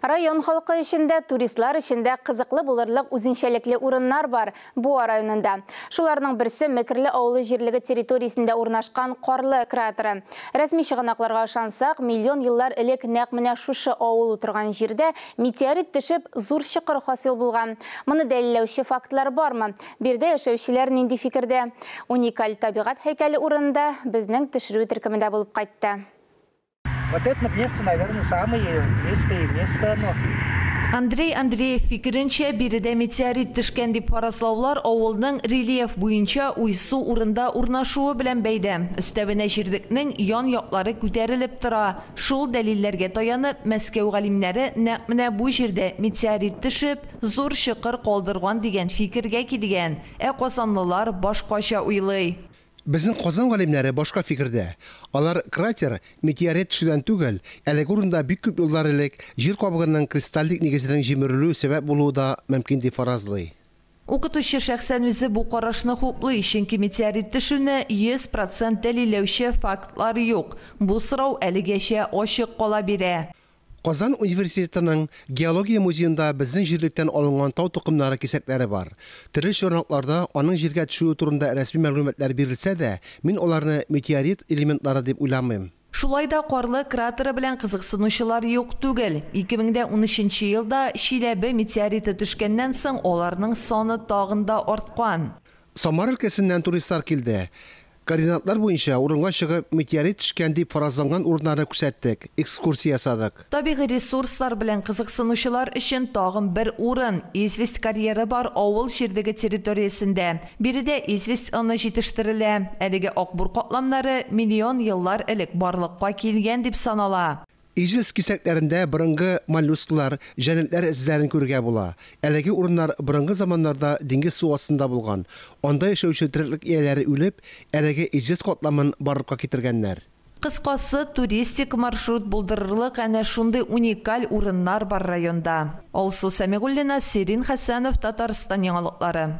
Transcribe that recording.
Район халқы ішінде, туристлар ішінде қызықлы болырлық үзіншеліклі урыннар бар Буа районында. Шуларның бірсі Мәкірлі ауылы жерлігі территориясында орнашқан Қорлы кратеры. Рәсми шығанақларға шансақ, миллион еллар элек нәқміне шушы ауыл отырған жерде метеорит түшіп зур шықыр хасил болған. Мұны дәлелеуші фактлар бармы? Берде яшәүшілер нинди фикірде? Уникаль табиғат хейкәлі урында біздің түшіру түркімінде болып қайтты. Вот это место, наверное, самое близкое место. Андрей Андреев fikrinче, биредә метеорит төшкән дип фаразлаулар авылның рельеф буенча уйсу урында урнашуы белән бәйдә. Өстәвенә җирлекнең ян яклары күтәрелеп тора. Шул дәлилләргә таянып, Мәскәү галимнәре нәкъ менә бу җирдә метеорит төшеп, зур шикыр калдырган дигән фикергә килгән. Казанлылар башкача уйлый. Безнең Казан галимнәре башка фикердә. Алар кратер метеорит төшүдән түгел, әлеге урында бик күп еллар элек җир кабыгының кристаллик нигезенең җимерелүе сәбәп булуы да мөмкин дип фаразлый. Укытучы шәхсән үзе бу карашны хуплый, чөнки метеорит төшүне 100% дәлилләүче фактлар юк. Бу сорау әлегәчә ачык кала бирә. Казан университетының геология музеенда безнең җирлектән алынган тау тукымнары кисәкләре бар. Төрле журналларда аның җиргә төшүе турында рәсми мәгълүматлар бирелсә дә, мин аларны метеорит элементлары дип уйламыйм. Шулай да Қорлы кратеры белән кызыксынучылар юк түгел. 2013 елда Шиләбе метеориты төшкәннән соң аларның саны тагын да арткан. Самар өлкәсеннән туристлар килде. Координатлар буенча урынга чыгып метеорит төшкән дип фаразланган урыннарны күрсәттек, экскурсия ясадык. Табигый ресурслар белән кызыксынучылар өчен тагын бер урын Известь карьеры бар авыл җирдәге территориясендә. Биредә Известь аны җитештерелә. Әлеге акбур катламнары миллион еллар элек барлыкка килгән дип санала. Известь кисәкләрендә борынгы моллюсклар, җәнлекләр эзләрен күрергә була. Әлеге урыннар борынгы заманнарда диңгез су астында булган. Анда яшәүче тереклек ияләре үлеп, әлеге Известь катламын барырга китергәннәр. Кыскасы, туристик маршрут булдырырлык әнә шундый уникаль урыннар бар районда. Алсу Сәмигуллина, Сирин Хәсәнов, Татарстан яңалыклары.